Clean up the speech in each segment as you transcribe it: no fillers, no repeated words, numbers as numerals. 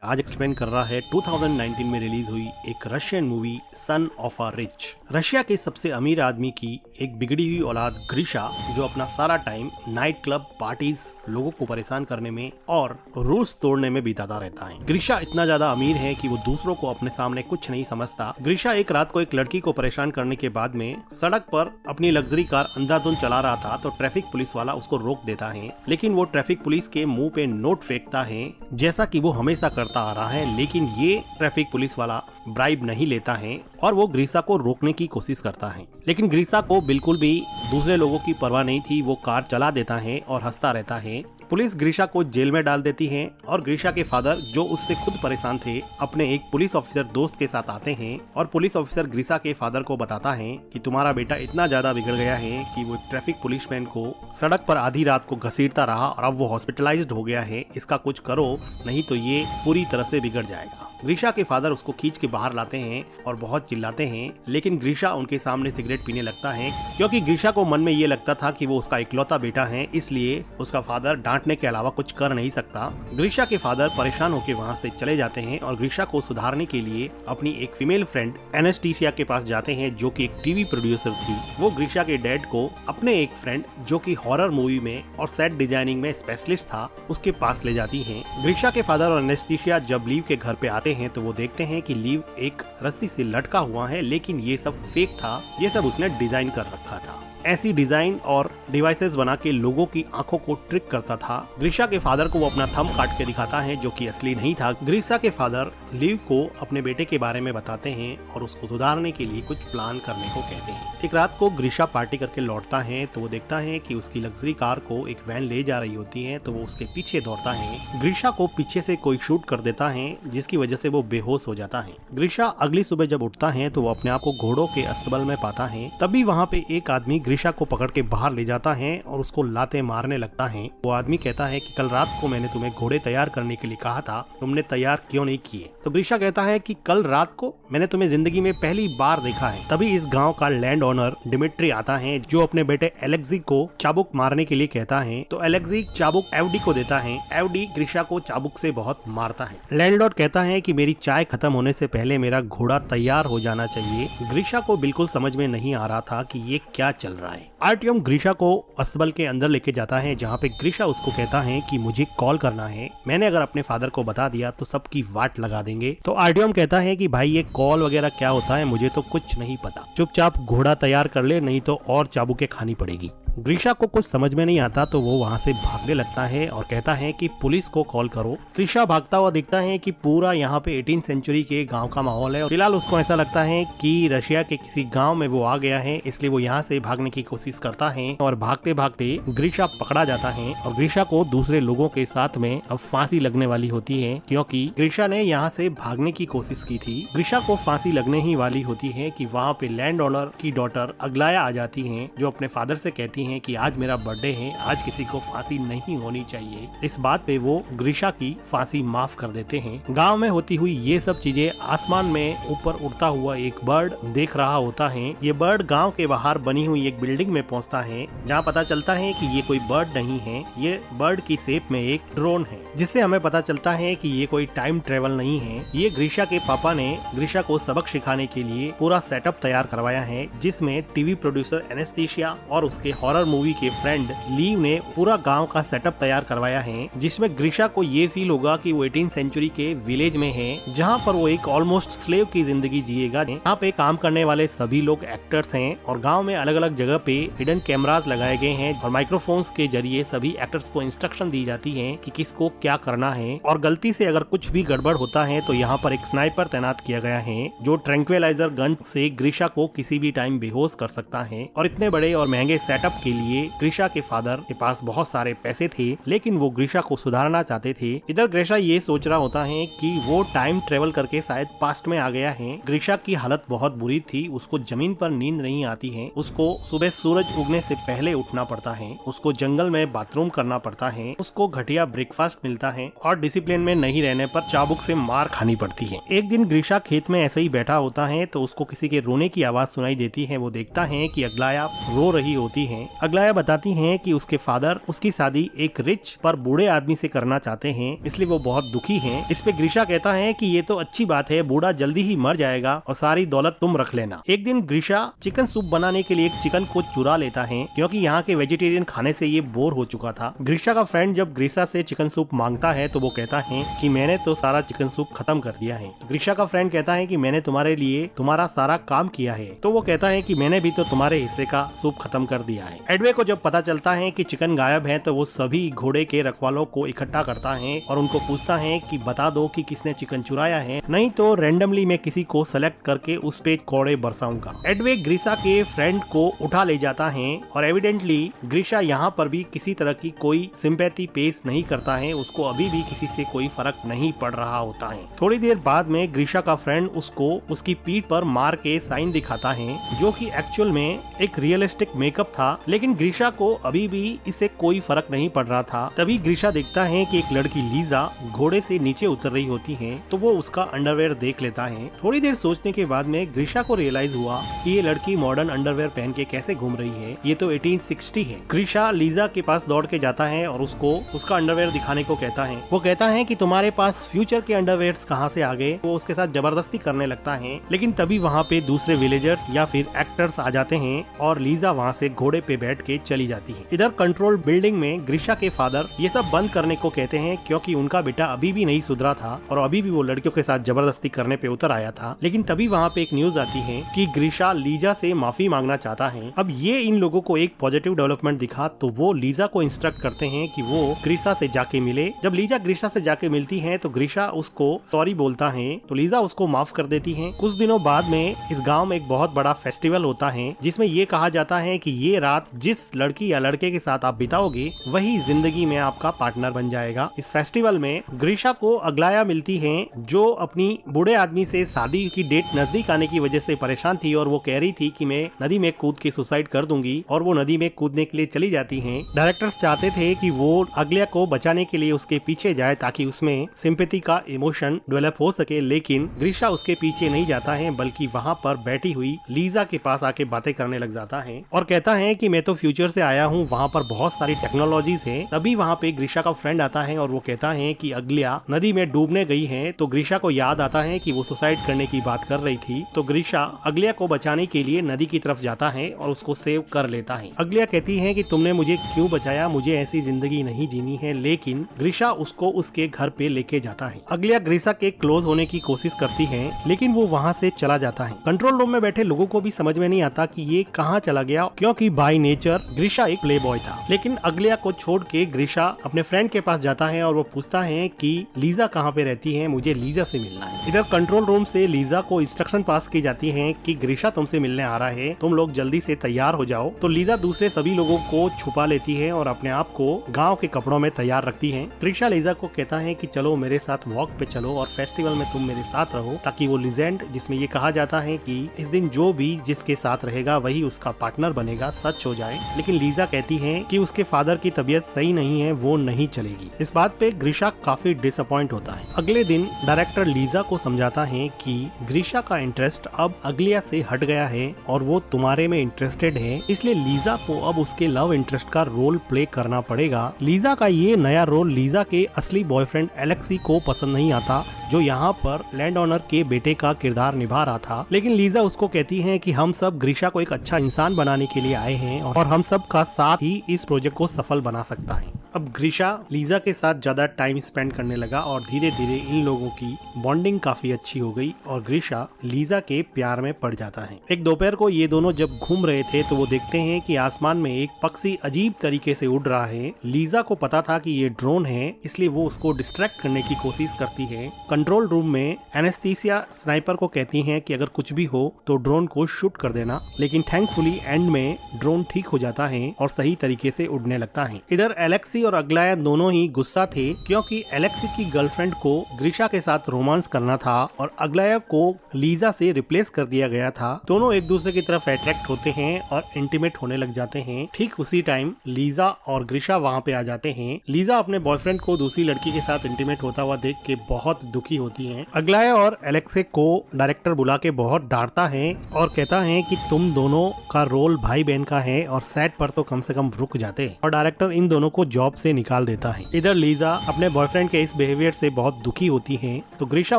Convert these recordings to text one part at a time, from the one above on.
आज एक्सप्लेन कर रहा है 2019 में रिलीज हुई एक Russian movie son of a rich. Russia के सबसे अमीर आदमी की एक बिगड़ी हुई औलाद ग्रीशा, जो अपना सारा टाइम नाइट क्लब पार्टीज, लोगों को परेशान करने में और रूल्स तोड़ने में बिताता रहता है। ग्रीशा इतना ज्यादा अमीर है कि वो दूसरों को अपने सामने कुछ नहीं समझता। ग्रीशा एक रात को एक लड़की को परेशान करने के बाद में सड़क पर अपनी लग्जरी कार अंधाधुंध चला रहा था तो ट्रैफिक पुलिस वाला उसको रोक देता है, लेकिन वो ट्रैफिक पुलिस के मुंह पे नोट फेंकता है जैसा कि वो हमेशा करता आ रहा है। लेकिन ये ट्रैफिक पुलिस वाला ब्राइब नहीं लेता है और वो ग्रीशा को रोकने की कोशिश करता है, लेकिन ग्रीशा को बिल्कुल भी दूसरे लोगों की परवाह नहीं थी। वो कार चला देता है और हंसता रहता है। पुलिस ग्रीशा को जेल में डाल देती है और ग्रीशा के फादर, जो उससे खुद परेशान थे, अपने एक पुलिस ऑफिसर दोस्त के साथ आते हैं और पुलिस ऑफिसर ग्रीशा के फादर को बताता है कि तुम्हारा बेटा इतना ज्यादा बिगड़ गया है कि वो ट्रैफिक पुलिसमैन को सड़क पर आधी रात को घसीटता रहा और अब वो हॉस्पिटलाइज्ड हो गया है। इसका कुछ करो, नहीं तो ये पूरी तरह से बिगड़ जाएगा। ग्रीशा के फादर उसको खींच के बाहर लाते हैं और बहुत चिल्लाते हैं, लेकिन ग्रीशा उनके सामने सिगरेट पीने लगता है क्योंकि ग्रीशा को मन में ये लगता था कि वो उसका इकलौता बेटा है, इसलिए उसका फादर डांटने के अलावा कुछ कर नहीं सकता। ग्रीशा के फादर परेशान होकर वहाँ से चले जाते हैं और ग्रीशा को सुधारने के लिए अपनी एक फीमेल फ्रेंड एनेस्टीसिया के पास जाते हैं, जो कि एक टीवी प्रोड्यूसर थी। वो ग्रीशा के डैड को अपने एक फ्रेंड, जो कि हॉरर मूवी में और सेट डिजाइनिंग में स्पेशलिस्ट था, उसके पास ले जाती है। ग्रीशा के फादर और एनेस्टीसिया जब लीव के घर पे आते हैं तो वो देखते हैं कि लीव एक रस्सी से लटका हुआ है, लेकिन ये सब फेक था। ये सब उसने डिजाइन कर रखा था। ऐसी डिजाइन और डिवाइसेस बना के लोगों की आंखों को ट्रिक करता था। ग्रीशा के फादर को वो अपना थंब काट के दिखाता है, जो कि असली नहीं था। ग्रीशा के फादर लीव को अपने बेटे के बारे में बताते हैं और उसको सुधारने के लिए कुछ प्लान करने को कहते हैं। एक रात को ग्रीशा पार्टी करके लौटता है तो वो देखता है कि उसकी लग्जरी कार को एक वैन ले जा रही होती है, तो वो उसके पीछे दौड़ता है। ग्रीशा को पीछे से कोई शूट कर देता है, जिसकी वजह से वो बेहोश हो जाता है। ग्रीशा अगली सुबह जब उठता है तो वो अपने आप को घोड़ों के अस्तबल में पाता है। तभी वहाँ पे एक आदमी ग्रीशा को पकड़ के बाहर ले जाता है और उसको लाते मारने लगता है। वो आदमी कहता है कि कल रात को मैंने तुम्हें घोड़े तैयार करने के लिए कहा था, तुमने तैयार क्यों नहीं किए? तो ग्रीशा कहता है कि कल रात को मैंने तुम्हें जिंदगी में पहली बार देखा है। तभी इस गांव का लैंड ओनर डिमिट्री आता है, जो अपने बेटे एलेक्सी को चाबुक मारने के लिए कहता है। तो एलेक्सी चाबुक एवडी को देता है। एवडी ग्रीशा को चाबुक से बहुत मारता है। लैंडलॉर्ड कहता है कि मेरी चाय खत्म होने से पहले मेरा घोड़ा तैयार हो जाना चाहिए। ग्रीशा को बिल्कुल समझ में नहीं आ रहा था कि ये क्या चल रहा है। आर्टियम ग्रीशा को अस्तबल के अंदर लेके जाता है, जहाँ पे ग्रीशा उसको कहता है कि मुझे कॉल करना है, मैंने अगर अपने फादर को बता दिया तो सबकी वाट लगा देंगे। तो आर्टियम कहता है कि भाई ये कॉल वगैरह क्या होता है, मुझे तो कुछ नहीं पता, चुपचाप घोड़ा तैयार कर ले, नहीं तो और चाबुकें खानी पड़ेगी। ग्रीशा को कुछ समझ में नहीं आता तो वो वहाँ से भागने लगता है और कहता है कि पुलिस को कॉल करो। ग्रीशा भागता हुआ दिखता है कि पूरा यहाँ पे 18th सेंचुरी के गांव का माहौल है और फिलहाल उसको ऐसा लगता है कि रशिया के किसी गांव में वो आ गया है, इसलिए वो यहाँ से भागने की कोशिश करता है और भागते भागते ग्रीशा पकड़ा जाता है और ग्रीशा को दूसरे लोगों के साथ में अब फांसी लगने वाली होती है, क्योंकि ग्रीशा ने यहाँ से भागने की कोशिश की थी। ग्रीशा को फांसी लगने ही वाली होती है कि वहाँ पे लैंड ओनर की डॉटर अग्लाया आ जाती है, जो अपने फादर से कहती है कि आज मेरा बर्थडे है, आज किसी को फांसी नहीं होनी चाहिए। इस बात पे वो ग्रीशा की फांसी माफ कर देते हैं। गांव में होती हुई ये सब चीजें आसमान में ऊपर उड़ता हुआ एक बर्ड देख रहा होता है। ये बर्ड गांव के बाहर बनी हुई एक बिल्डिंग में पहुंचता है, जहां पता चलता है कि ये कोई बर्ड नहीं है, ये बर्ड की शेप में एक ड्रोन है, जिससे हमें पता चलता है कि ये कोई टाइम ट्रेवल नहीं है। ये ग्रीशा के पापा ने ग्रीशा को सबक सिखाने के लिए पूरा सेटअप तैयार करवाया है, जिसमें टीवी प्रोड्यूसर एनेस्टीसिया और उसके हॉरर मूवी के फ्रेंड लीव ने पूरा गांव का सेटअप तैयार करवाया है, जिसमें ग्रीशा को ये फील होगा कि वो 18th सेंचुरी के विलेज में है, जहां पर वो एक ऑलमोस्ट स्लेव की जिंदगी जिएगा। यहाँ पे काम करने वाले सभी लोग एक्टर्स हैं और गांव में अलग अलग जगह पे हिडन कैमरास लगाए गए हैं और माइक्रोफोन्स के जरिए सभी एक्टर्स को इंस्ट्रक्शन दी जाती है कि किसको क्या करना है, और गलती से अगर कुछ भी गड़बड़ होता है तो यहाँ पर एक स्नाइपर तैनात किया गया है, जो ट्रैंक्विलाइजर गन से ग्रीशा को किसी भी टाइम बेहोश कर सकता है। और इतने बड़े और महंगे सेटअप के लिए ग्रीशा के फादर के पास बहुत सारे पैसे थे, लेकिन वो ग्रीशा को सुधारना चाहते थे। इधर ग्रीशा ये सोच रहा होता है कि वो टाइम ट्रेवल करके शायद पास्ट में आ गया है। ग्रीशा की हालत बहुत बुरी थी, उसको जमीन पर नींद नहीं आती है, उसको सुबह सूरज उगने से पहले उठना पड़ता है, उसको जंगल में बाथरूम करना पड़ता है, उसको घटिया ब्रेकफास्ट मिलता है और डिसिप्लिन में नहीं रहने पर चाबुक से मार खानी पड़ती है। एक दिन ग्रीशा खेत में ऐसे ही बैठा होता है तो उसको किसी के रोने की आवाज सुनाई देती है। वो देखता है कि अग्लाया रो रही होती है अग्लाया बताती हैं कि उसके फादर उसकी शादी एक रिच पर बूढ़े आदमी से करना चाहते हैं, इसलिए वो बहुत दुखी हैं। इस पे ग्रीशा कहता है कि ये तो अच्छी बात है, बूढ़ा जल्दी ही मर जाएगा और सारी दौलत तुम रख लेना। एक दिन ग्रीशा चिकन सूप बनाने के लिए एक चिकन को चुरा लेता है, क्योंकि यहाँ के वेजिटेरियन खाने से ये बोर हो चुका था। ग्रीशा का फ्रेंड जब ग्रीशा से चिकन सूप मांगता है तो वो कहता है कि मैंने तो सारा चिकन सूप खत्म कर दिया है। ग्रीशा का फ्रेंड कहता है कि मैंने तुम्हारे लिए तुम्हारा सारा काम किया है, तो वो कहता है कि मैंने भी तो तुम्हारे हिस्से का सूप खत्म कर दिया है। एडवे को जब पता चलता है कि चिकन गायब है तो वो सभी घोड़े के रखवालों को इकट्ठा करता है और उनको पूछता है कि बता दो कि किसने चिकन चुराया है, नहीं तो रैंडमली मैं किसी को सेलेक्ट करके उस पे कोड़े बरसाऊंगा। एडवे ग्रीशा के फ्रेंड को उठा ले जाता है और एविडेंटली ग्रीशा यहाँ पर भी किसी तरह की कोई सिंपैथी पेश नहीं करता है, उसको अभी भी किसी से कोई फर्क नहीं पड़ रहा होता है। थोड़ी देर बाद में ग्रीशा का फ्रेंड उसको उसकी पीठ पर मार के साइन दिखाता है, जो कि एक्चुअल में एक रियलिस्टिक मेकअप था, लेकिन ग्रीशा को अभी भी इससे कोई फर्क नहीं पड़ रहा था। तभी ग्रीशा देखता है कि एक लड़की लीजा घोड़े से नीचे उतर रही होती है, तो वो उसका अंडरवेयर देख लेता है। थोड़ी देर सोचने के बाद में ग्रीशा को रियलाइज हुआ कि ये लड़की मॉडर्न अंडरवेयर पहन के कैसे घूम रही है, ये तो 1860 है। ग्रीशा लीजा के पास दौड़ के जाता है और उसको उसका अंडरवेयर दिखाने को कहता है। वो कहता है कि तुम्हारे पास फ्यूचर के अंडरवेयर्स कहाँ से आ गए। वो उसके साथ जबरदस्ती करने लगता है, लेकिन तभी वहाँ पे दूसरे विलेजर्स या फिर एक्टर्स आ जाते हैं और लीजा वहाँ से घोड़े पे बैठ के चली जाती है। इधर कंट्रोल बिल्डिंग में ग्रीशा के फादर ये सब बंद करने को कहते हैं, क्योंकि उनका बेटा अभी भी नहीं सुधरा था और अभी भी वो लड़कियों के साथ जबरदस्ती करने पे उतर आया था। लेकिन तभी वहाँ पे एक न्यूज आती है कि ग्रीशा लीजा से माफी मांगना चाहता है। अब ये इन लोगों को एक पॉजिटिव डेवलपमेंट दिखा, तो वो लीजा को इंस्ट्रक्ट करते हैं कि वो ग्रीशा से जाके मिले। जब लीजा ग्रीशा से जाके मिलती है तो ग्रीशा उसको सॉरी बोलता है, तो लीजा उसको माफ कर देती है। कुछ दिनों बाद में इस गाँव में एक बहुत बड़ा फेस्टिवल होता है, जिसमें ये कहा जाता है कि ये रात जिस लड़की या लड़के के साथ आप बिताओगे वही जिंदगी में आपका पार्टनर बन जाएगा। इस फेस्टिवल में ग्रीशा को अग्लाया मिलती है, जो अपनी बूढ़े आदमी से शादी की डेट नजदीक आने की वजह से परेशान थी और वो कह रही थी कि मैं नदी में कूद के सुसाइड कर दूंगी, और वो नदी में कूदने के लिए चली जाती हैं। डायरेक्टर्स चाहते थे कि वो अग्लाया को बचाने के लिए उसके पीछे जाए ताकि उसमें सिंपैथी का इमोशन डेवलप हो सके, लेकिन ग्रीशा उसके पीछे नहीं जाता है, बल्कि वहाँ पर बैठी हुई लीजा के पास आके बातें करने लग जाता है और कहता है कि मैं तो फ्यूचर से आया हूँ, वहाँ पर बहुत सारी टेक्नोलॉजीज है। तभी वहाँ पे ग्रीशा का फ्रेंड आता है और वो कहता है कि अग्लाया नदी में डूबने गई है, तो ग्रीशा को याद आता है कि वो सुसाइड करने की बात कर रही थी। तो ग्रीशा अग्लाया को बचाने के लिए नदी की तरफ जाता है और उसको सेव कर लेता है। अग्लाया कहती है कि तुमने मुझे क्यों बचाया, मुझे ऐसी जिंदगी नहीं जीनी है, लेकिन ग्रीशा उसको उसके घर पे लेके जाता है। अग्लाया ग्रीशा के क्लोज होने की कोशिश करती है, लेकिन वो वहाँ से चला जाता है। कंट्रोल रूम में बैठे लोगों को भी समझ में नहीं आता कि ये कहाँ चला गया, क्योंकि बाय नेचर ग्रीशा एक प्ले बॉय था। लेकिन अग्लाया को छोड़ के ग्रीशा अपने फ्रेंड के पास जाता है और वो पूछता है कि लीजा कहाँ पे रहती है, मुझे लीजा से मिलना है। इधर कंट्रोल रूम से लीजा को इंस्ट्रक्शन पास की जाती है कि ग्रीशा तुमसे मिलने आ रहा है, तुम लोग जल्दी से तैयार हो जाओ। तो लीजा दूसरे सभी लोगों को छुपा लेती है और अपने आप को गाँव के कपड़ों में तैयार रखती है। ग्रीशा लीजा को कहता है कि चलो मेरे साथ वॉक पे चलो और फेस्टिवल में तुम मेरे साथ रहो, ताकि वो लीजेंड जिसमें ये कहा जाता है कि इस दिन जो भी जिसके साथ रहेगा वही उसका पार्टनर बनेगा, सच हो जाए। लेकिन लीजा कहती है कि उसके फादर की तबीयत सही नहीं है, वो नहीं चलेगी। इस बात पे ग्रीशा काफी डिसअपॉइंट होता है। अगले दिन डायरेक्टर लीजा को समझाता है कि ग्रीशा का इंटरेस्ट अब अग्लाया से हट गया है और वो तुम्हारे में इंटरेस्टेड है, इसलिए लीजा को अब उसके लव इंटरेस्ट का रोल प्ले करना पड़ेगा। लीजा का ये नया रोल लीजा के असली बॉयफ्रेंड एलेक्सी को पसंद नहीं आता, जो यहाँ पर लैंड ऑनर के बेटे का किरदार निभा रहा था। लेकिन लीजा उसको कहती है कि हम सब ग्रीशा को एक अच्छा इंसान बनाने के लिए आए हैं और हम सब का साथ ही इस प्रोजेक्ट को सफल बना सकता है। अब ग्रीशा लीजा के साथ ज्यादा टाइम स्पेंड करने लगा और धीरे धीरे इन लोगों की बॉन्डिंग काफी अच्छी हो गई और ग्रीशा लीजा के प्यार में पड़ जाता है। एक दोपहर को ये दोनों जब घूम रहे थे तो वो देखते हैं कि आसमान में एक पक्षी अजीब तरीके से उड़ रहा है। लीजा को पता था कि ये ड्रोन है, इसलिए वो उसको डिस्ट्रैक्ट करने की कोशिश करती है। कंट्रोल रूम में एनेस्थीसिया स्नाइपर को कहती है कि अगर कुछ भी हो तो ड्रोन को शूट कर देना, लेकिन थैंकफुली एंड में ड्रोन ठीक हो जाता है और सही तरीके से उड़ने लगता है। इधर एलेक्सी एलेक्सी और अग्लाया दोनों ही गुस्सा थे क्योंकि एलेक्सी की गर्लफ्रेंड को ग्रीशा के साथ रोमांस करना था और अग्लाया को लीजा से रिप्लेस कर दिया गया था। दोनों एक दूसरे की तरफ अट्रैक्ट होते हैं और इंटीमेट होने लग जाते हैं। ठीक उसी टाइम लीजा और ग्रीशा वहाँ पे आ जाते हैं। लीजा अपने बॉयफ्रेंड को दूसरी लड़की के साथ इंटीमेट होता हुआ देख के बहुत दुखी होती है। अग्लाया और एलेक्सी को डायरेक्टर बुला के बहुत डांटता है और कहता है कि तुम दोनों का रोल भाई बहन का है और सेट पर तो कम से कम रुक जाते, और डायरेक्टर इन दोनों को जॉब से निकाल देता है। इधर लीजा अपने बॉयफ्रेंड के इस बिहेवियर से बहुत दुखी होती है तो ग्रीशा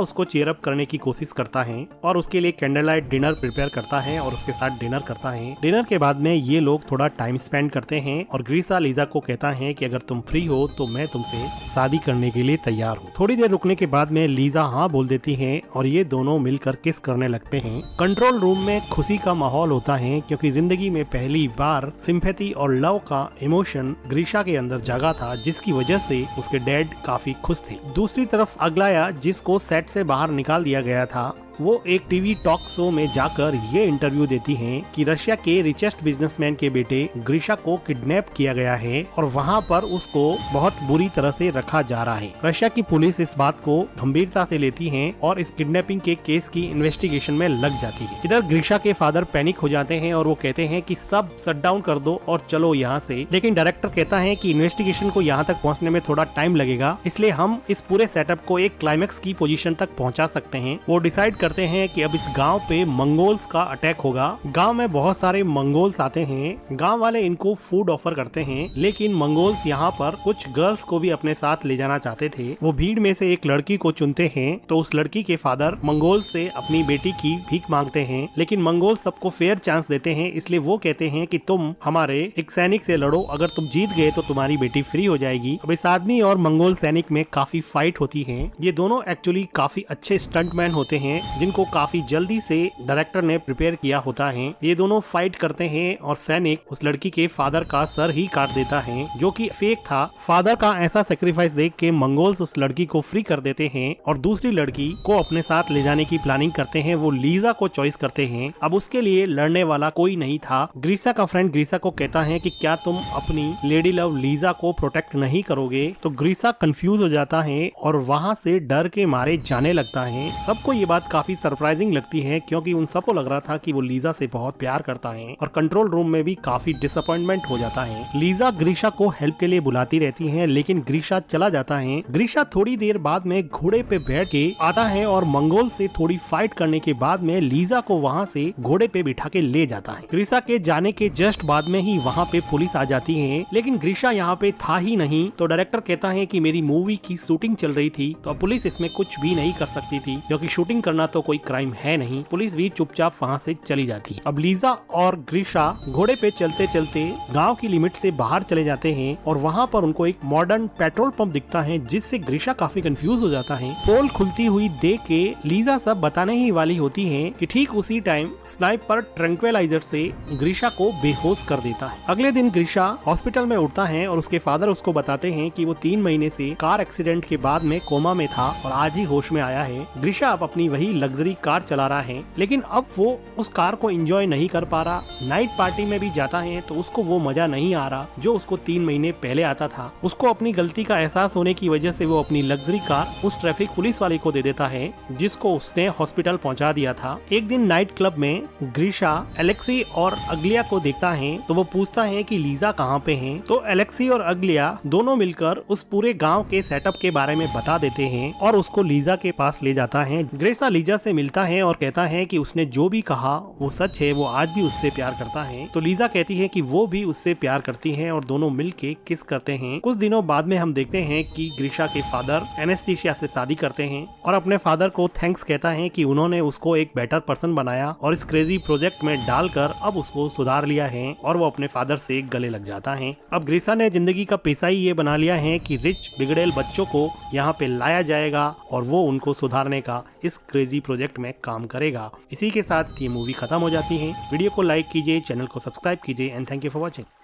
उसको चीयर अप करने की कोशिश करता है और उसके लिए कैंडल लाइट डिनर प्रिपेयर करता है और उसके साथ डिनर करता है। डिनर के बाद में ये लोग थोड़ा टाइम स्पेंड करते हैं और ग्रीशा लीजा को कहता है कि अगर तुम फ्री हो तो मैं तुमसे शादी करने के लिए तैयार हूँ। थोड़ी देर रुकने के बाद में लीजा हाँ बोल देती है और ये दोनों मिलकर किस करने लगते हैं। कंट्रोल रूम में खुशी का माहौल होता है क्योंकि जिंदगी में पहली बार सिंपैथी और लव का इमोशन ग्रीशा के अंदर जागा था, जिसकी वजह से उसके डैड काफी खुश थे। दूसरी तरफ अग्लाया, जिसको सेट से बाहर निकाल दिया गया था, वो एक टीवी टॉक शो में जाकर ये इंटरव्यू देती हैं कि रशिया के रिचेस्ट बिजनेसमैन के बेटे ग्रीशा को किडनैप किया गया है और वहाँ पर उसको बहुत बुरी तरह से रखा जा रहा है। रशिया की पुलिस इस बात को गंभीरता से लेती है और इस किडनैपिंग के केस की इन्वेस्टिगेशन में लग जाती है। इधर ग्रीशा के फादर पैनिक हो जाते हैं और वो कहते हैं कि सब शट डाउन कर दो और चलो यहाँ से, लेकिन डायरेक्टर कहता है कि इन्वेस्टिगेशन को यहाँ तक पहुँचने में थोड़ा टाइम लगेगा, इसलिए हम इस पूरे सेटअप को एक क्लाइमेक्स की पोजीशन तक पहुँचा सकते हैं। वो डिसाइड करते हैं कि अब इस गांव पे मंगोल्स का अटैक होगा। गांव में बहुत सारे मंगोल्स आते हैं। गांव वाले इनको फूड ऑफर करते हैं, लेकिन मंगोल्स यहाँ पर कुछ गर्ल्स को भी अपने साथ ले जाना चाहते थे। वो भीड़ में से एक लड़की को चुनते हैं तो उस लड़की के फादर मंगोल से अपनी बेटी की भीख मांगते हैं, लेकिन मंगोल सबको फेयर चांस देते हैं, इसलिए वो कहते हैं कि तुम हमारे एक सैनिक से लड़ो, अगर तुम जीत गए तो तुम्हारी बेटी फ्री हो जाएगी। अब इस आदमी और मंगोल सैनिक में काफी फाइट होती है। ये दोनों एक्चुअली काफी अच्छे स्टंटमैन होते हैं जिनको काफी जल्दी से डायरेक्टर ने प्रिपेयर किया होता है। ये दोनों फाइट करते हैं और सैनिक उस लड़की के फादर का सर ही काट देता है, जो कि फेक था। फादर का ऐसा सेक्रीफाइस देख के मंगोल्स उस लड़की को फ्री कर देते हैं और दूसरी लड़की को अपने साथ ले जाने की प्लानिंग करते हैं। वो लीजा को चॉइस करते हैं। अब उसके लिए लड़ने वाला कोई नहीं था। ग्रीशा का फ्रेंड ग्रीशा को कहता है कि क्या तुम अपनी लेडी लव लीजा को प्रोटेक्ट नहीं करोगे, तो ग्रीशा कंफ्यूज हो जाता है और वहाँ से डर के मारे जाने लगता है। सबको ये बात काफी सरप्राइजिंग लगती है क्योंकि उन सबको लग रहा था कि वो लीजा से बहुत प्यार करता है और कंट्रोल रूम में भी काफी डिसअपॉइंटमेंट हो जाता है। लीजा ग्रीशा को हेल्प के लिए बुलाती रहती है, लेकिन ग्रीशा चला जाता है। ग्रीशा थोड़ी देर बाद में घोड़े पे बैठ के आता है और मंगोल से थोड़ी फाइट करने के बाद में लीजा को वहाँ से घोड़े पे बिठा के ले जाता है। ग्रीशा के जाने के जस्ट बाद में ही वहाँ पे पुलिस आ जाती है, लेकिन ग्रीशा यहाँ पे था ही नहीं। तो डायरेक्टर कहता है कि मेरी मूवी की शूटिंग चल रही थी तो पुलिस इसमें कुछ भी नहीं कर सकती थी, क्योंकि शूटिंग करना तो कोई क्राइम है नहीं। पुलिस भी चुपचाप वहाँ से चली जाती है। अब लीजा और ग्रीशा घोड़े पे चलते चलते गांव की लिमिट से बाहर चले जाते हैं और वहाँ पर उनको एक मॉडर्न पेट्रोल पंप दिखता है, जिससे ग्रीशा काफी कंफ्यूज हो जाता है। पोल खुलती हुई देख के लीजा सब बताने ही वाली होती है कि ठीक उसी टाइम स्नाइपर ट्रैंक्विलाइजर से ग्रीशा को बेहोश कर देता है। अगले दिन ग्रीशा हॉस्पिटल में उठता है और उसके फादर उसको बताते हैं कि वो 3 महीने से कार एक्सीडेंट के बाद में कोमा में था और आज ही होश में आया है। ग्रीशा अब अपनी वही लग्जरी कार चला रहा है, लेकिन अब वो उस कार को एंजॉय नहीं कर पा रहा। नाइट पार्टी में भी जाता है तो उसको वो मजा नहीं आ रहा जो उसको 3 महीने पहले आता था। उसको अपनी गलती का एहसास होने की वजह से वो अपनी लग्जरी कार उस ट्रैफिक पुलिस वाले को दे देता है, जिसको उसने हॉस्पिटल पहुंचा दिया था। एक दिन नाइट क्लब में ग्रीशा एलेक्सी और अग्लिया को देखता है तो वो पूछता है कि लीजा कहाँ पे है। तो एलेक्सी और अग्लिया दोनों मिलकर उस पूरे गाँव के सेटअप के बारे में बता देते हैं और उसको लीजा के पास ले जाता है। ग्रीशा लीजा से मिलता है और कहता है कि उसने जो भी कहा वो सच है, वो आज भी उससे प्यार करता है। तो लीजा कहती है कि वो भी उससे प्यार करती है और दोनों मिलके किस करते हैं। कुछ दिनों बाद में हम देखते हैं कि ग्रीशा के फादर एनेस्थीसिया से शादी करते हैं और अपने फादर को थैंक्स कहता है कि उन्होंने उसको एक बेटर पर्सन बनाया और इस क्रेजी प्रोजेक्ट में डालकर अब उसको सुधार लिया है, और वो अपने फादर से गले लग जाता है। अब ग्रीशा ने जिंदगी का पेशा ही ये बना लिया है कि रिच बिगड़ेल बच्चों को यहाँ पे लाया जाएगा और वो उनको सुधारने का इस क्रेजी प्रोजेक्ट में काम करेगा। इसी के साथ ये मूवी खत्म हो जाती है। वीडियो को लाइक कीजिए, चैनल को सब्सक्राइब कीजिए and thank you for watching.